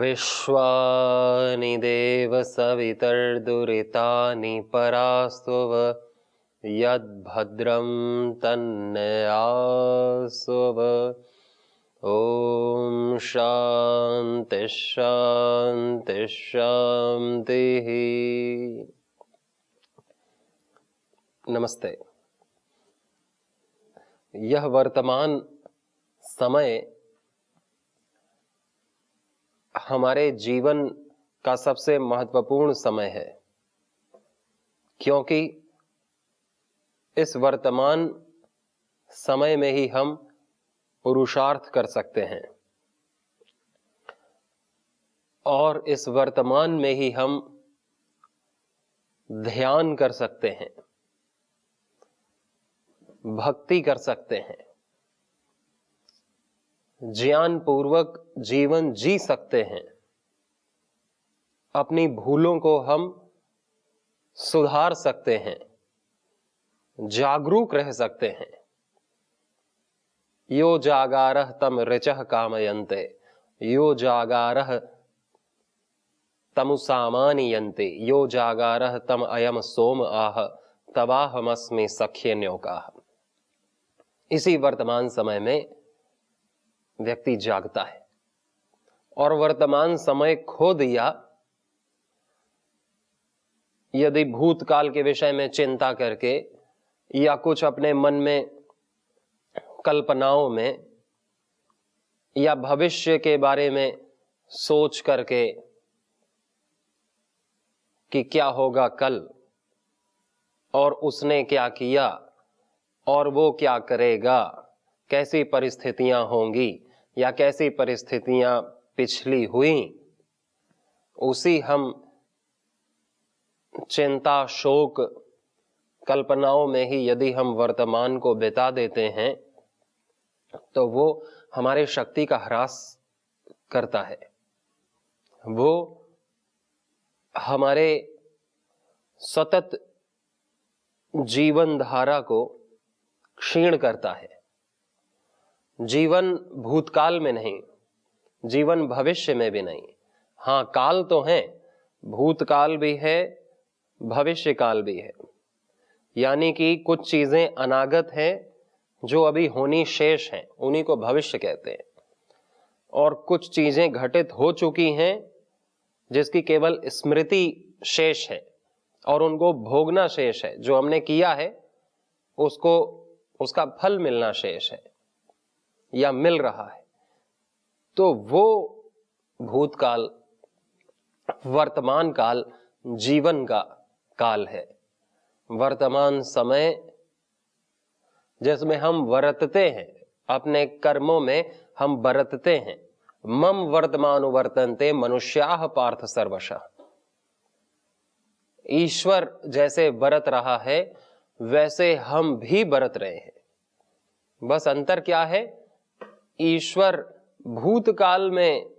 विश्वानि देव सवितर्दुरितानि परास्त्वव यद्भद्रं तन्नयास्त्वव। ॐ शान्ति शान्ति शान्तिः। नमस्ते। यह वर्तमान समय हमारे जीवन का सबसे महत्वपूर्ण समय है, क्योंकि इस वर्तमान समय में ही हम पुरुषार्थ कर सकते हैं और इस वर्तमान में ही हम ध्यान कर सकते हैं, भक्ति कर सकते हैं, ज्ञान पूर्वक जीवन जी सकते हैं, अपनी भूलों को हम सुधार सकते हैं, जागरूक रह सकते हैं। यो जागारः तम ऋचः कामयन्ते, यो जागारः तमुसामानियन्ते, यो जागारः तम अयम सोम आह तवाहमस्मि सख्यन्योकाः। इसी वर्तमान समय में व्यक्ति जागता है और वर्तमान समय खो दिया यदि भूतकाल के विषय में चिंता करके या कुछ अपने मन में कल्पनाओं में या भविष्य के बारे में सोच करके कि क्या होगा कल और उसने क्या किया और वो क्या करेगा, कैसी परिस्थितियां होंगी या कैसी परिस्थितियां पिछली हुई, उसी हम चिंता शोक कल्पनाओं में ही यदि हम वर्तमान को बिता देते हैं तो वो हमारे शक्ति का ह्रास करता है, वो हमारे सतत जीवन धारा को क्षीण करता है। जीवन भूतकाल में नहीं, जीवन भविष्य में भी नहीं। हाँ, काल तो है, भूतकाल भी है, भविष्य काल भी है, यानी कि कुछ चीजें अनागत हैं जो अभी होनी शेष हैं, उन्हीं को भविष्य कहते हैं, और कुछ चीजें घटित हो चुकी हैं जिसकी केवल स्मृति शेष है और उनको भोगना शेष है। जो हमने किया है उसको उसका फल मिलना शेष है या मिल रहा है। तो वो भूतकाल, वर्तमान काल जीवन का काल है। वर्तमान समय जिसमें हम वर्तते हैं, अपने कर्मों में हम बरतते हैं। मम वर्तमानु वर्तन्ते मनुष्याः पार्थ सर्वशः। ईश्वर जैसे बरत रहा है वैसे हम भी बरत रहे हैं। बस अंतर क्या है? ईश्वर भूतकाल में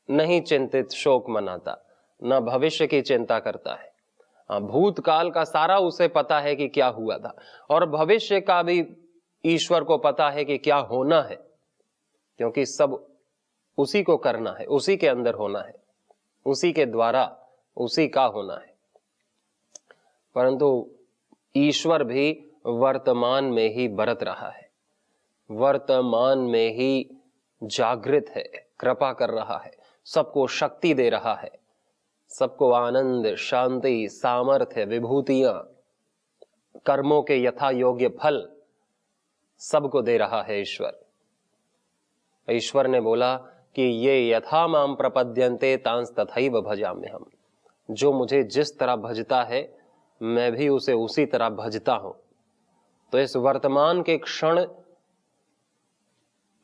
नहीं चिंतित शोक मनाता, न भविष्य की चिंता करता है। भूतकाल का सारा उसे पता है कि क्या हुआ था, और भविष्य का भी ईश्वर को पता है कि क्या होना है, क्योंकि सब उसी को करना है, उसी के अंदर होना है, उसी के द्वारा उसी का होना है। परंतु ईश्वर भी वर्तमान में ही बरत रहा है, वर्तमान में ही जागृत है, कृपा कर रहा है, सबको शक्ति दे रहा है, सबको आनंद, शांति, सामर्थ्य, विभूतियां, कर्मों के यथा योग्य फल सबको दे रहा है ईश्वर। ईश्वर ने बोला कि ये यथा माम प्रपद्यन्ते तांस तथैव भजाम्यहम्। जो मुझे जिस तरह भजता है मैं भी उसे उसी तरह भजता हूं। तो इस वर्तमान के क्षण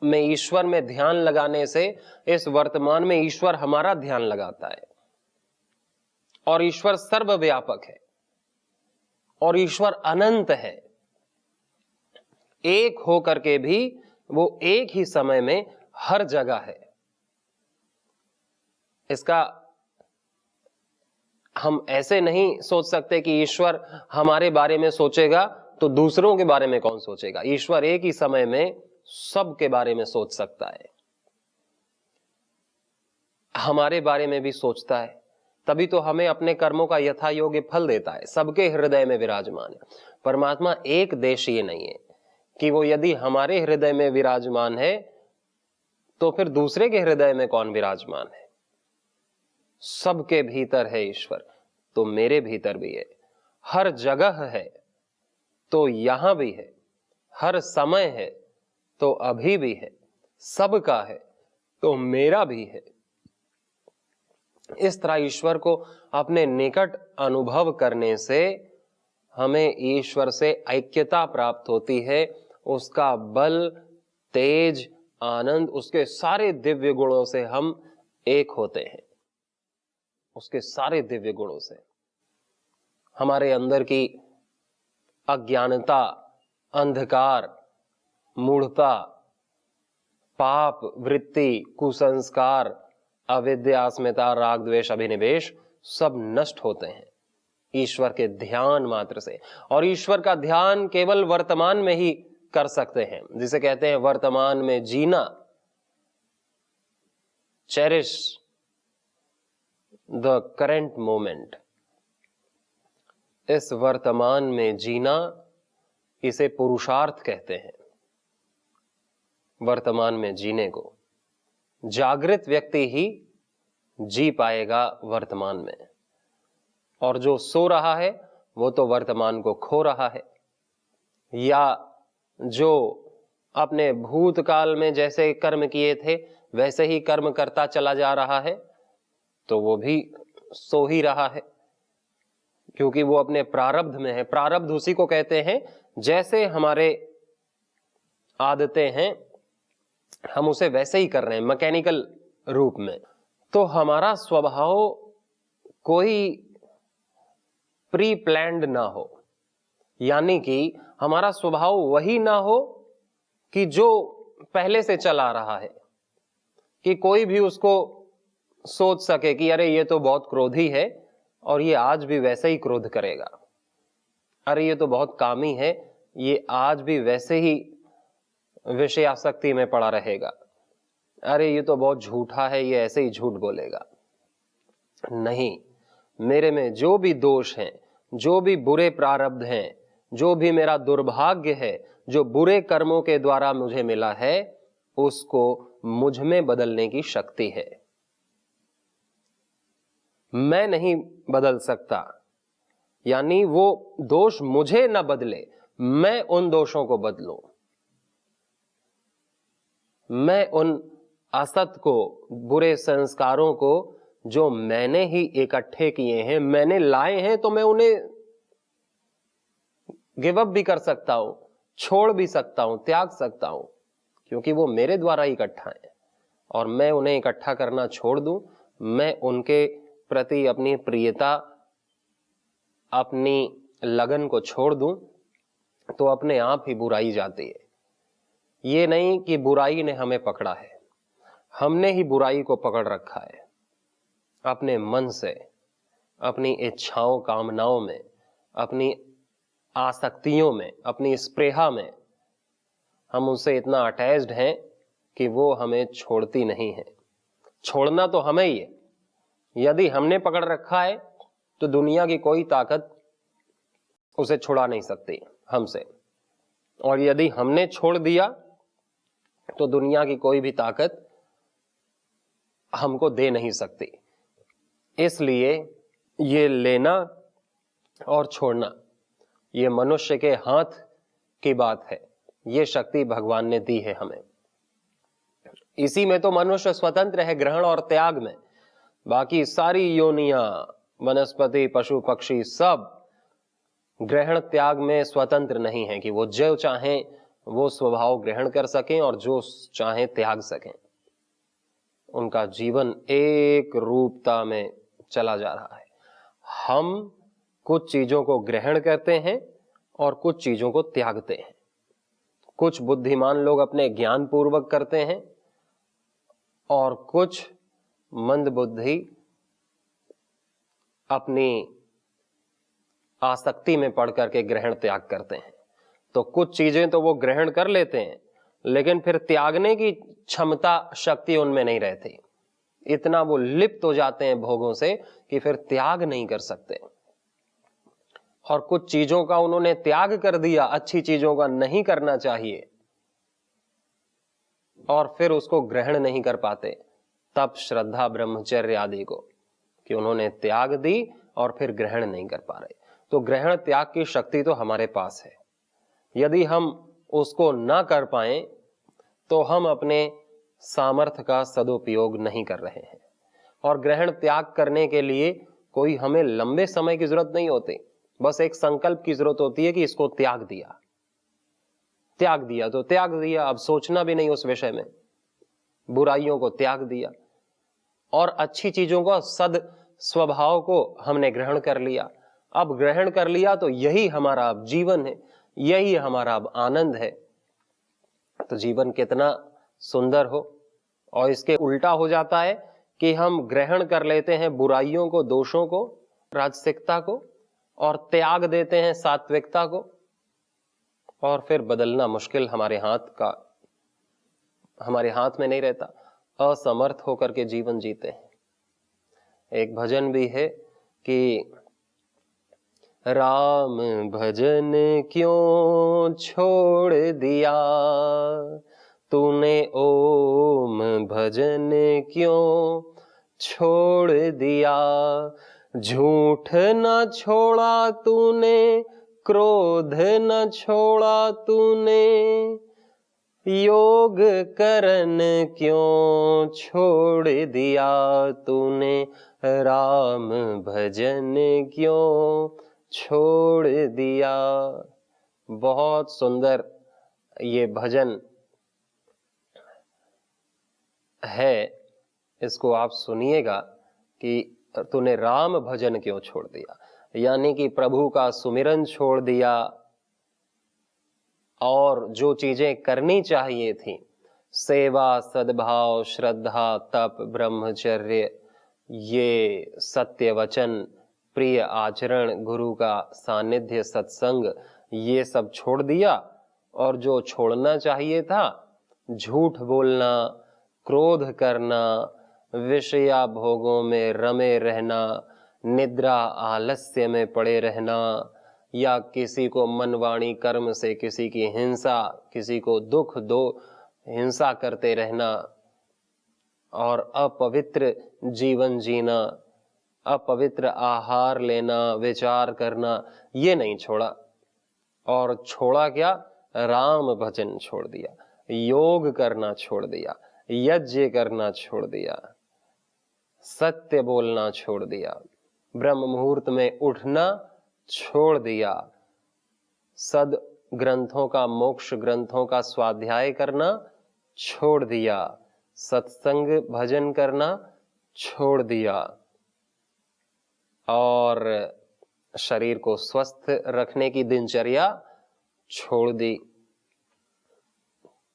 में ईश्वर में ध्यान लगाने से इस वर्तमान में ईश्वर हमारा ध्यान लगाता है और ईश्वर सर्वव्यापक है और ईश्वर अनंत है। एक हो करके भी वो एक ही समय में हर जगह है। इसका हम ऐसे नहीं सोच सकते कि ईश्वर हमारे बारे में सोचेगा तो दूसरों के बारे में कौन सोचेगा। ईश्वर एक ही समय में सबके बारे में सोच सकता है, हमारे बारे में भी सोचता है, तभी तो हमें अपने कर्मों का यथा योग्य फल देता है। सबके हृदय में विराजमान है। परमात्मा एक देश ये नहीं है कि वो यदि हमारे हृदय में विराजमान है तो फिर दूसरे के हृदय में कौन विराजमान है। सबके भीतर है ईश्वर, तो मेरे भीतर भी है। हर जगह है तो यहां भी है, हर समय है तो अभी भी है, सबका है तो मेरा भी है। इस तरह ईश्वर को अपने निकट अनुभव करने से हमें ईश्वर से ऐक्यता प्राप्त होती है। उसका बल, तेज, आनंद, उसके सारे दिव्य गुणों से हम एक होते हैं। उसके सारे दिव्य गुणों से हमारे अंदर की अज्ञानता, अंधकार, मूढ़ता, पाप वृत्ति, कुसंस्कार, अविद्या, अस्मिता, राग, द्वेष, अभिनिवेश सब नष्ट होते हैं ईश्वर के ध्यान मात्र से। और ईश्वर का ध्यान केवल वर्तमान में ही कर सकते हैं, जिसे कहते हैं वर्तमान में जीना। Cherish the current moment. इस वर्तमान में जीना, इसे पुरुषार्थ कहते हैं। वर्तमान में जीने को जागृत व्यक्ति ही जी पाएगा वर्तमान में, और जो सो रहा है वो तो वर्तमान को खो रहा है, या जो अपने भूतकाल में जैसे कर्म किए थे वैसे ही कर्म करता चला जा रहा है, तो वो भी सो ही रहा है, क्योंकि वो अपने प्रारब्ध में है। प्रारब्ध उसी को कहते हैं जैसे हमारे आदतें हैं हम उसे वैसे ही कर रहे हैं, मैकेनिकल रूप में। तो हमारा स्वभाव कोई प्री प्लान्ड ना हो, यानी कि हमारा स्वभाव वही ना हो कि जो पहले से चला रहा है, कि कोई भी उसको सोच सके कि अरे ये तो बहुत क्रोधी है और ये आज भी वैसे ही क्रोध करेगा, अरे ये तो बहुत कामी है, ये आज भी वैसे ही विषयासक्ति में पड़ा रहेगा, अरे ये तो बहुत झूठा है, ये ऐसे ही झूठ बोलेगा। नहीं, मेरे में जो भी दोष हैं, जो भी बुरे प्रारब्ध हैं, जो भी मेरा दुर्भाग्य है, जो बुरे कर्मों के द्वारा मुझे मिला है, उसको मुझ में बदलने की शक्ति है। मैं नहीं बदल सकता, यानी वो दोष मुझे न बदले, मैं उन दोषों को बदलूं, मैं उन असत को, बुरे संस्कारों को जो मैंने ही इकट्ठे किए हैं, मैंने लाए हैं, तो मैं उन्हें गिव अप भी कर सकता हूं, छोड़ भी सकता हूं, त्याग सकता हूं, क्योंकि वो मेरे द्वारा इकट्ठा है। और मैं उन्हें इकट्ठा करना छोड़ दूं, मैं उनके प्रति अपनी प्रियता, अपनी लगन को छोड़ दूं, तो अपने आप ही बुराई जाती है। ये नहीं कि बुराई ने हमें पकड़ा है, हमने ही बुराई को पकड़ रखा है। अपने मन से, अपनी इच्छाओं, कामनाओं में, अपनी आसक्तियों में, अपनी स्पृहा में हम उससे इतना अटैच्ड हैं कि वो हमें छोड़ती नहीं है। छोड़ना तो हमें ही है। यदि हमने पकड़ रखा है तो दुनिया की कोई ताकत उसे छुड़ा नहीं सकती हमसे, और यदि हमने छोड़ दिया तो दुनिया की कोई भी ताकत हमको दे नहीं सकती। इसलिए ये लेना और छोड़ना, ये मनुष्य के हाथ की बात है। ये शक्ति भगवान ने दी है हमें। इसी में तो मनुष्य स्वतंत्र है, ग्रहण और त्याग में। बाकी सारी योनियां, वनस्पति, पशु, पक्षी सब ग्रहण त्याग में स्वतंत्र नहीं है कि वो जो चाहें वो स्वभाव ग्रहण कर सकें और जो चाहें त्याग सकें। उनका जीवन एक रूपता में चला जा रहा है। हम कुछ चीजों को ग्रहण करते हैं और कुछ चीजों को त्यागते हैं। कुछ बुद्धिमान लोग अपने ज्ञान पूर्वक करते हैं और कुछ मंदबुद्धि अपनी आसक्ति में पड़ करके ग्रहण त्याग करते हैं। तो कुछ चीजें तो वो ग्रहण कर लेते हैं, लेकिन फिर त्यागने की क्षमता शक्ति उनमें नहीं रहती। इतना वो लिप्त हो जाते हैं भोगों से कि फिर त्याग नहीं कर सकते। और कुछ चीजों का उन्होंने त्याग कर दिया, अच्छी चीजों का नहीं करना चाहिए, और फिर उसको ग्रहण नहीं कर पाते। तप, श्रद्धा, ब्रह्मचर्य आदि को कि उन्होंने त्याग दी और फिर ग्रहण नहीं कर पा रहे। तो ग्रहण त्याग की शक्ति तो हमारे पास है। यदि हम उसको ना कर पाए तो हम अपने सामर्थ्य का सदुपयोग नहीं कर रहे हैं। और ग्रहण त्याग करने के लिए कोई हमें लंबे समय की जरूरत नहीं होती, बस एक संकल्प की जरूरत होती है कि इसको त्याग दिया। त्याग दिया तो त्याग दिया, अब सोचना भी नहीं उस विषय में। बुराइयों को त्याग दिया और अच्छी चीजों को, सद स्वभाव को हमने ग्रहण कर लिया। अब ग्रहण कर लिया तो यही हमारा अब जीवन है, यही हमारा अब आनंद है। तो जीवन कितना सुंदर हो। और इसके उल्टा हो जाता है कि हम ग्रहण कर लेते हैं बुराइयों को, दोषों को, राजसिकता को, और त्याग देते हैं सात्विकता को, और फिर बदलना मुश्किल हमारे हाथ में नहीं रहता। असमर्थ होकर के जीवन जीते हैं। एक भजन भी है कि राम भजन क्यों छोड़ दिया, तूने ओम भजन क्यों छोड़ दिया, झूठ न छोड़ा तूने, क्रोध न छोड़ा तूने, योग करन क्यों छोड़ दिया तूने, राम भजन क्यों छोड़ दिया। बहुत सुंदर ये भजन है, इसको आप सुनिएगा कि तूने राम भजन क्यों छोड़ दिया, यानी कि प्रभु का सुमिरन छोड़ दिया और जो चीजें करनी चाहिए थी, सेवा, सद्भाव, श्रद्धा, तप, ब्रह्मचर्य, ये सत्य वचन, प्रिय आचरण, गुरु का सानिध्य, सत्संग, ये सब छोड़ दिया। और जो छोड़ना चाहिए था, झूठ बोलना, क्रोध करना, विषया भोगों में रमे रहना, निद्रा आलस्य में पड़े रहना, या किसी को मन वाणी कर्म से किसी की हिंसा, किसी को दुख दो हिंसा करते रहना, और अपवित्र जीवन जीना, अपवित्र आहार लेना, विचार करना, ये नहीं छोड़ा। और छोड़ा क्या? राम भजन छोड़ दिया, योग करना छोड़ दिया, यज्ञ करना छोड़ दिया, सत्य बोलना छोड़ दिया, ब्रह्म मुहूर्त में उठना छोड़ दिया, सद ग्रंथों का, मोक्ष ग्रंथों का स्वाध्याय करना छोड़ दिया, सत्संग भजन करना छोड़ दिया, और शरीर को स्वस्थ रखने की दिनचर्या छोड़ दी।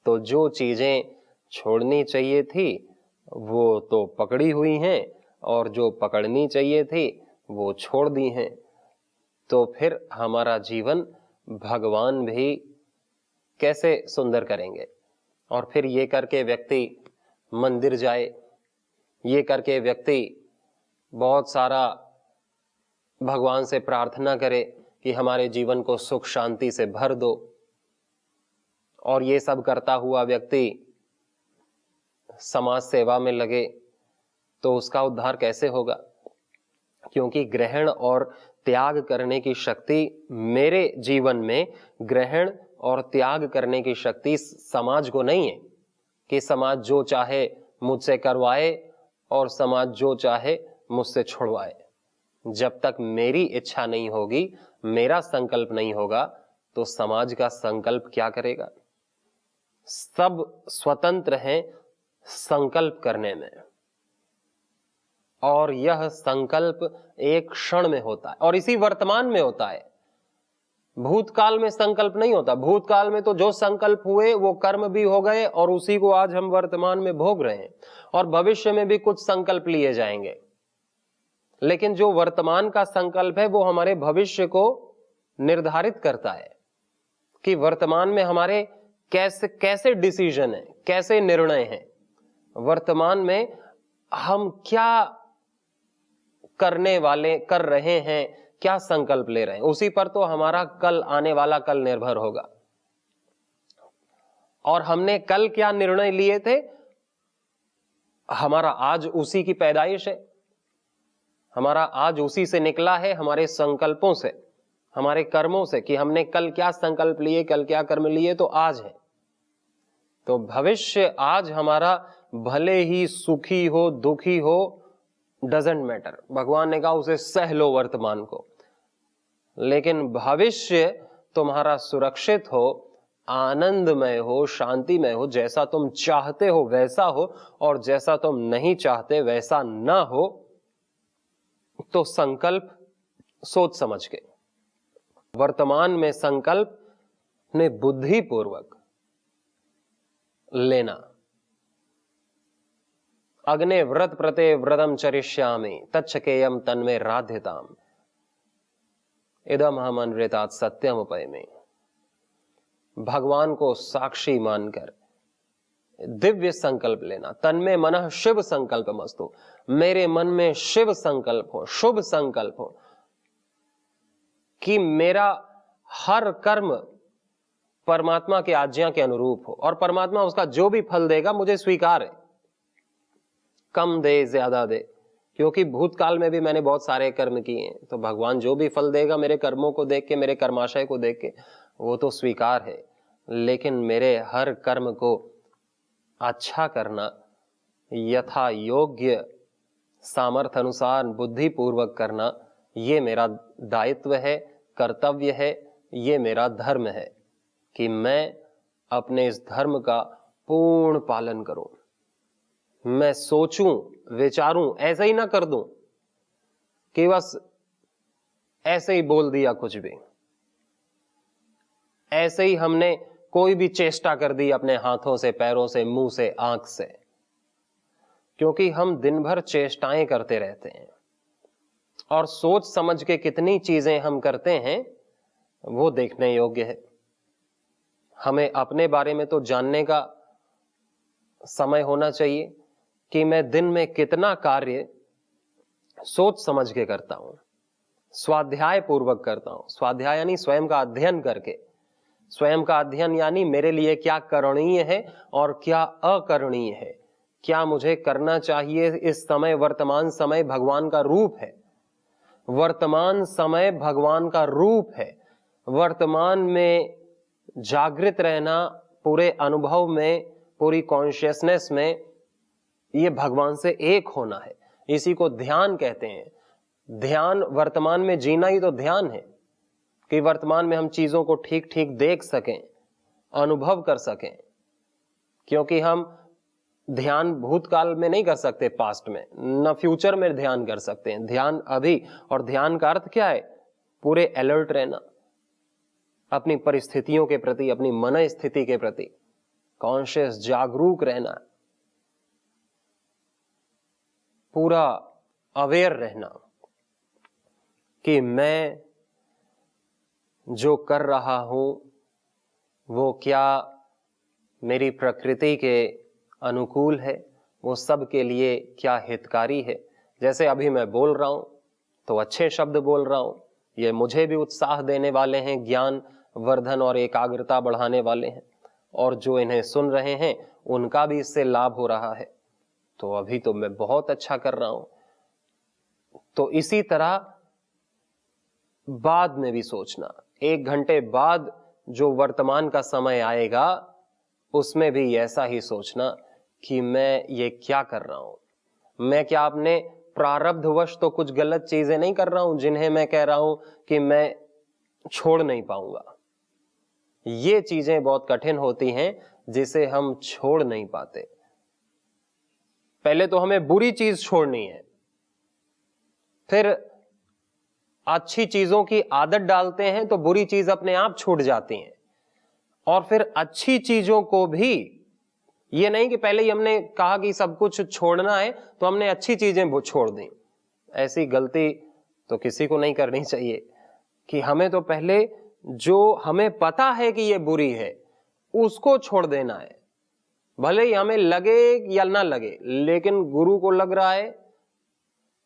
तो जो चीजें छोड़नी चाहिए थी वो तो पकड़ी हुई हैं, और जो पकड़नी चाहिए थी वो छोड़ दी हैं। तो फिर हमारा जीवन भगवान भी कैसे सुंदर करेंगे? और फिर ये करके व्यक्ति मंदिर जाए, ये करके व्यक्ति बहुत सारा भगवान से प्रार्थना करे कि हमारे जीवन को सुख शांति से भर दो, और ये सब करता हुआ व्यक्ति समाज सेवा में लगे, तो उसका उद्धार कैसे होगा? क्योंकि ग्रहण और त्याग करने की शक्ति मेरे जीवन में, ग्रहण और त्याग करने की शक्ति समाज को नहीं है कि समाज जो चाहे मुझसे करवाए और समाज जो चाहे मुझसे छुड़वाए। जब तक मेरी इच्छा नहीं होगी, मेरा संकल्प नहीं होगा, तो समाज का संकल्प क्या करेगा? सब स्वतंत्र हैं संकल्प करने में। और यह संकल्प एक क्षण में होता है और इसी वर्तमान में होता है। भूतकाल में संकल्प नहीं होता। भूतकाल में तो जो संकल्प हुए वो कर्म भी हो गए और उसी को आज हम वर्तमान में भोग रहे हैं, और भविष्य में भी कुछ संकल्प लिए जाएंगे। लेकिन जो वर्तमान का संकल्प है वो हमारे भविष्य को निर्धारित करता है कि वर्तमान में हमारे कैसे कैसे डिसीजन है, कैसे निर्णय हैं, वर्तमान में हम क्या कर रहे हैं, क्या संकल्प ले रहे हैं, उसी पर तो हमारा कल आने वाला कल निर्भर होगा। और हमने कल क्या निर्णय लिए थे, हमारा आज उसी की पैदाइश है, हमारा आज उसी से निकला है, हमारे संकल्पों से, हमारे कर्मों से, कि हमने कल क्या संकल्प लिए, कल क्या कर्म लिए, तो आज है। तो भविष्य आज हमारा भले ही सुखी हो दुखी हो, डजेंट मैटर। भगवान ने कहा उसे सह लो वर्तमान को, लेकिन भविष्य तुम्हारा सुरक्षित हो, आनंदमय हो, शांतिमय हो, जैसा तुम चाहते हो वैसा हो, और जैसा तुम नहीं चाहते वैसा ना हो। तो संकल्प सोच समझ के, वर्तमान में संकल्प ने बुद्धिपूर्वक लेना। अग्ने व्रत प्रते व्रतम चरिष्यामि तच्छकेयम तन्मे राध्यताम इदम हम अनृतात सत्यम उपयमे। भगवान को साक्षी मानकर दिव्य संकल्प लेना। तन्मे मनः शिव संकल्प मस्तु, मेरे मन में शिव संकल्प हो, शुभ संकल्प हो, कि मेरा हर कर्म परमात्मा के आज्ञा के अनुरूप हो, और परमात्मा उसका जो भी फल देगा मुझे स्वीकार है, कम दे ज्यादा दे, क्योंकि भूतकाल में भी मैंने बहुत सारे कर्म किए हैं, तो भगवान जो भी फल देगा मेरे कर्मों को देख के, मेरे कर्माशय को देख के, वो तो स्वीकार है। लेकिन मेरे हर कर्म को अच्छा करना, यथा योग्य सामर्थ्य अनुसार बुद्धि पूर्वक करना, ये मेरा दायित्व है, कर्तव्य है, ये मेरा धर्म है, कि मैं अपने इस धर्म का पूर्ण पालन करूं। मैं सोचूं विचारूं, ऐसा ही ना कर दूं कि बस ऐसे ही बोल दिया कुछ भी, ऐसे ही हमने कोई भी चेष्टा कर दी अपने हाथों से, पैरों से, मुंह से, आंख से, क्योंकि हम दिन भर चेष्टाएं करते रहते हैं, और सोच समझ के कितनी चीजें हम करते हैं वो देखने योग्य है। हमें अपने बारे में तो जानने का समय होना चाहिए कि मैं दिन में कितना कार्य सोच समझ के करता हूं, स्वाध्याय पूर्वक करता हूं। स्वाध्याय यानी स्वयं का अध्ययन करके, स्वयं का अध्ययन यानी मेरे लिए क्या करणीय है और क्या अकरणीय है, क्या मुझे करना चाहिए। इस समय, वर्तमान समय भगवान का रूप है, वर्तमान समय भगवान का रूप है। वर्तमान में जागृत रहना, पूरे अनुभव में, पूरी कॉन्शियसनेस में, ये भगवान से एक होना है। इसी को ध्यान कहते हैं। ध्यान, वर्तमान में जीना ही तो ध्यान है, कि वर्तमान में हम चीजों को ठीक ठीक देख सकें, अनुभव कर सकें। क्योंकि हम ध्यान भूतकाल में नहीं कर सकते, पास्ट में, न फ्यूचर में ध्यान कर सकते हैं। ध्यान अभी, और ध्यान का अर्थ क्या है? पूरे अलर्ट रहना, अपनी परिस्थितियों के प्रति, अपनी मन स्थिति के प्रति कॉन्शियस, जागरूक रहना, पूरा अवेयर रहना कि मैं जो कर रहा हूं वो क्या मेरी प्रकृति के अनुकूल है, वो सब के लिए क्या हितकारी है। जैसे अभी मैं बोल रहा हूं तो अच्छे शब्द बोल रहा हूं, ये मुझे भी उत्साह देने वाले हैं, ज्ञान वर्धन और एकाग्रता बढ़ाने वाले हैं, और जो इन्हें सुन रहे हैं उनका भी इससे लाभ हो रहा है। तो अभी तो मैं बहुत अच्छा कर रहा हूं। तो इसी तरह बाद में भी सोचना, 1 घंटे बाद जो वर्तमान का समय आएगा उसमें भी ऐसा ही सोचना कि मैं ये क्या कर रहा हूं। मैं क्या अपने प्रारब्धवश तो कुछ गलत चीजें नहीं कर रहा हूं जिन्हें मैं कह रहा हूं कि मैं छोड़ नहीं पाऊंगा। ये चीजें बहुत कठिन होती हैं जिसे हम छोड़ नहीं पाते। पहले तो हमें बुरी चीज छोड़नी है, फिर अच्छी चीजों की आदत डालते हैं तो बुरी चीज अपने आप छूट जाती है। और फिर अच्छी चीजों को भी, ये नहीं कि पहले ही हमने कहा कि सब कुछ छोड़ना है तो हमने अच्छी चीजें वो छोड़ दी। ऐसी गलती तो किसी को नहीं करनी चाहिए कि हमें तो पहले जो हमें पता है कि ये बुरी है उसको छोड़ देना है, भले ही हमें लगे या ना लगे, लेकिन गुरु को लग रहा है,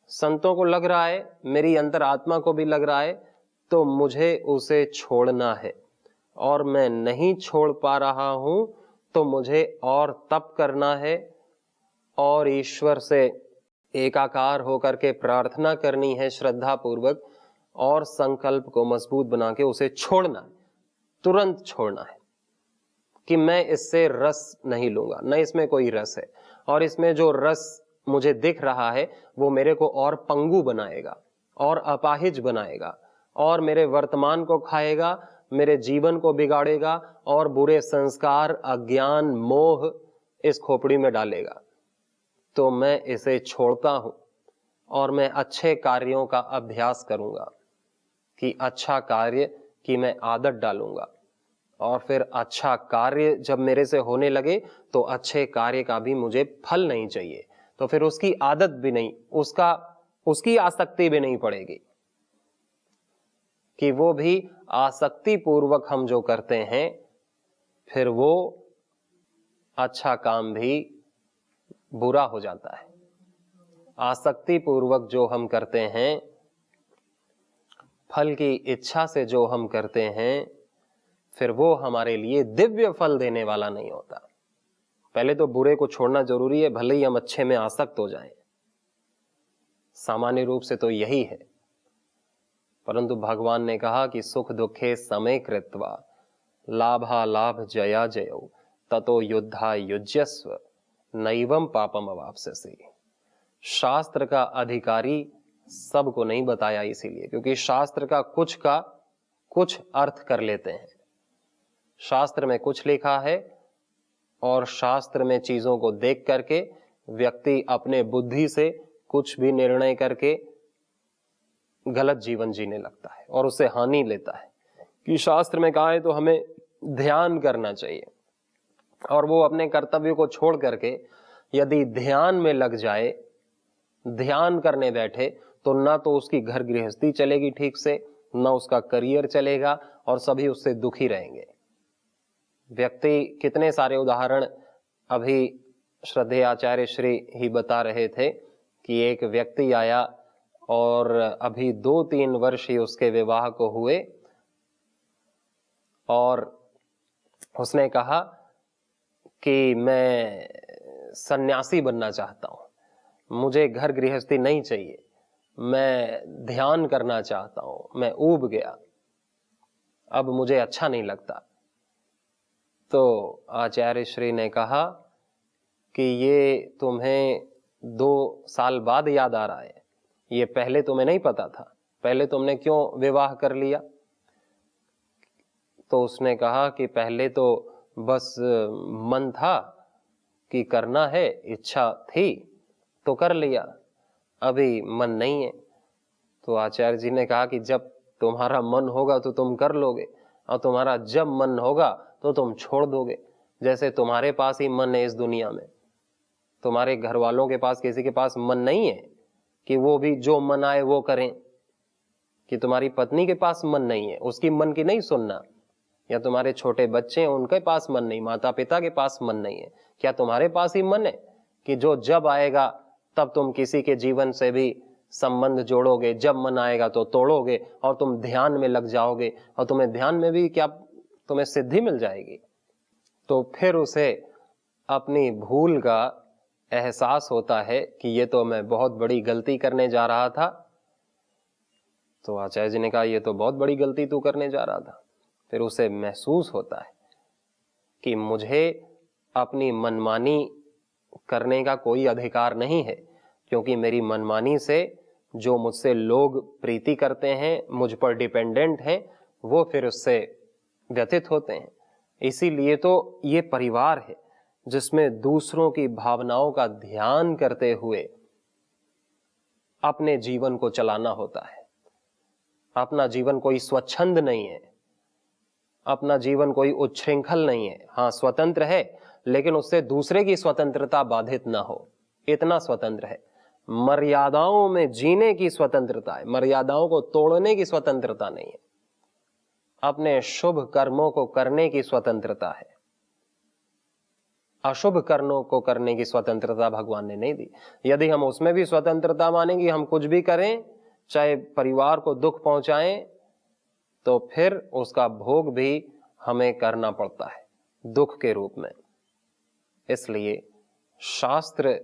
संतों को लग रहा है, मेरी अंतरात्मा को भी लग रहा है, तो मुझे उसे छोड़ना है। और मैं नहीं छोड़ पा रहा हूं तो मुझे और तप करना है और ईश्वर से एकाकार होकर के प्रार्थना करनी है श्रद्धा पूर्वक, और संकल्प को मजबूत बना के उसे छोड़ना है, तुरंत छोड़ना है कि मैं इससे रस नहीं लूंगा, न इसमें कोई रस है, और इसमें जो रस मुझे दिख रहा है वो मेरे को और पंगु बनाएगा और अपाहिज बनाएगा और मेरे वर्तमान को खाएगा, मेरे जीवन को बिगाड़ेगा और बुरे संस्कार, अज्ञान, मोह इस खोपड़ी में डालेगा। तो मैं इसे छोड़ता हूं और मैं अच्छे कार्यों का अभ्यास करूंगा कि अच्छा कार्य की मैं आदत डालूंगा, और फिर अच्छा कार्य जब मेरे से होने लगे तो अच्छे कार्य का भी मुझे फल नहीं चाहिए, तो फिर उसकी आदत भी नहीं, उसकी आसक्ति भी नहीं पड़ेगी कि वो भी आसक्ति पूर्वक हम जो करते हैं फिर वो अच्छा काम भी बुरा हो जाता है। आसक्ति पूर्वक जो हम करते हैं, फल की इच्छा से जो हम करते हैं, फिर वो हमारे लिए दिव्य फल देने वाला नहीं होता। पहले तो बुरे को छोड़ना जरूरी है, भले ही हम अच्छे में आसक्त हो जाएं, सामान्य रूप से तो यही है। परंतु भगवान ने कहा कि सुख दुखे समय कृत्वा लाभा लाभ जया जयो ततो युद्धा युज्यस्व नैवम पापम अवाप्स्यसि। शास्त्र का अधिकारी सबको नहीं बताया इसीलिए क्योंकि शास्त्र का कुछ अर्थ कर लेते हैं। शास्त्र में कुछ लिखा है और शास्त्र में चीजों को देख करके व्यक्ति अपने बुद्धि से कुछ भी निर्णय करके गलत जीवन जीने लगता है और उससे हानि लेता है। कि शास्त्र में कहा है तो हमें ध्यान करना चाहिए, और वो अपने कर्तव्य को छोड़ करके यदि ध्यान में लग जाए, ध्यान करने बैठे, तो ना तो उसकी घर गृहस्थी चलेगी ठीक से, ना उसका करियर चलेगा, और सभी उससे दुखी रहेंगे। व्यक्ति, कितने सारे उदाहरण अभी श्रद्धेय आचार्य श्री ही बता रहे थे कि एक व्यक्ति आया और अभी 2-3 वर्ष ही उसके विवाह को हुए, और उसने कहा कि मैं सन्यासी बनना चाहता हूं, मुझे घर गृहस्थी नहीं चाहिए, मैं ध्यान करना चाहता हूं, मैं ऊब गया, अब मुझे अच्छा नहीं लगता। तो आचार्य श्री ने कहा कि ये तुम्हें 2 साल बाद याद आ रहा है, ये पहले तुम्हें नहीं पता था, पहले तुमने क्यों विवाह कर लिया? तो उसने कहा कि पहले तो बस मन था कि करना है, इच्छा थी तो कर लिया, अभी मन नहीं है। तो आचार्य जी ने कहा कि जब तुम्हारा मन होगा तो तुम कर लोगे, और तुम्हारा जब मन होगा तो तुम छोड़ दोगे। जैसे तुम्हारे पास ही मन है इस दुनिया में, तुम्हारे घर वालों के पास, किसी के पास मन नहीं है कि वो भी जो मन आए वो करें। कि तुम्हारी पत्नी के पास मन नहीं है, उसकी मन की नहीं सुनना, या तुम्हारे छोटे बच्चे हैं उनके पास मन नहीं, माता पिता के पास मन नहीं है, क्या तुम्हारे पास ही मन है कि जो जब आएगा तब तुम किसी के जीवन से भी संबंध जोड़ोगे, जब मन आएगा तो तोड़ोगे और तुम ध्यान में लग जाओगे, और तुम्हें ध्यान में भी क्या तुम्हें सिद्धि मिल जाएगी? तो फिर उसे अपनी भूल का एहसास होता है कि ये तो मैं बहुत बड़ी गलती करने जा रहा था। तो आचार्य जी ने कहा ये तो बहुत बड़ी गलती तू करने जा रहा था। फिर उसे महसूस होता है कि मुझे अपनी मनमानी करने का कोई अधिकार नहीं है, क्योंकि मेरी मनमानी से जो मुझसे लोग प्रीति करते हैं, मुझ पर डिपेंडेंट हैं, वो फिर उससे व्यथित होते हैं। इसीलिए तो ये परिवार है जिसमें दूसरों की भावनाओं का ध्यान करते हुए अपने जीवन को चलाना होता है। अपना जीवन कोई स्वच्छंद नहीं है, अपना जीवन कोई उच्छृंखल नहीं है। हाँ, स्वतंत्र है, लेकिन उससे दूसरे की स्वतंत्रता बाधित ना हो, इतना स्वतंत्र है। मर्यादाओं में जीने की स्वतंत्रता है, मर्यादाओं को तोड़ने की स्वतंत्रता नहीं है। अपने शुभ कर्मों को करने की स्वतंत्रता है, अशुभ कर्मों को करने की स्वतंत्रता भगवान ने नहीं दी। यदि हम उसमें भी स्वतंत्रता मानेंगे, हम कुछ भी करें, चाहे परिवार को दुख पहुंचाएं, तो फिर उसका भोग भी हमें करना पड़ता है दुख के रूप में। इसलिए शास्त्र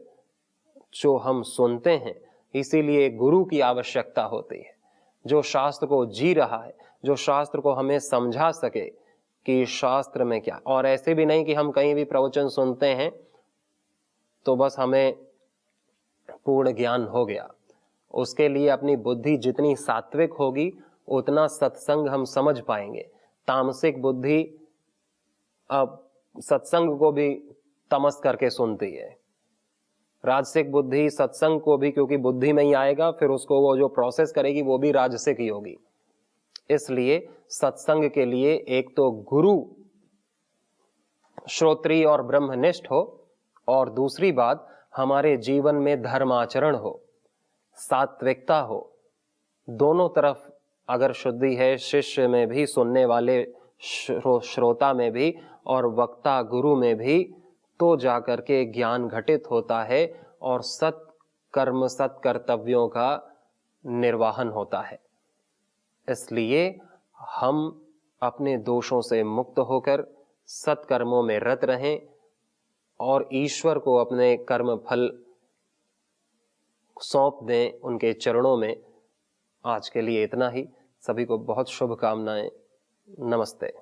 जो हम सुनते हैं, इसीलिए गुरु की आवश्यकता होती है, जो शास्त्र को जी रहा है, जो शास्त्र को हमें समझा सके कि शास्त्र में क्या। और ऐसे भी नहीं कि हम कहीं भी प्रवचन सुनते हैं तो बस हमें पूर्ण ज्ञान हो गया। उसके लिए अपनी बुद्धि जितनी सात्विक होगी उतना सत्संग हम समझ पाएंगे। तामसिक बुद्धि अब सत्संग को भी तमस करके सुनती है, राजसिक बुद्धि सत्संग को भी, क्योंकि बुद्धि में ही आएगा, फिर उसको वो जो प्रोसेस करेगी वो भी राजसिक ही होगी। इसलिए सत्संग के लिए एक तो गुरु श्रोत्रिय और ब्रह्मनिष्ठ हो, और दूसरी बात हमारे जीवन में धर्माचरण हो, सात्विकता हो। दोनों तरफ अगर शुद्धि है, शिष्य में भी, सुनने वाले श्रोता में भी, और वक्ता गुरु में भी, तो जाकर के ज्ञान घटित होता है और सत कर्म सत कर्तव्यों का निर्वाहन होता है। इसलिए हम अपने दोषों से मुक्त होकर सत्कर्मों में रत रहें और ईश्वर को अपने कर्म फल सौंप दें उनके चरणों में। आज के लिए इतना ही। सभी को बहुत शुभकामनाएं। नमस्ते।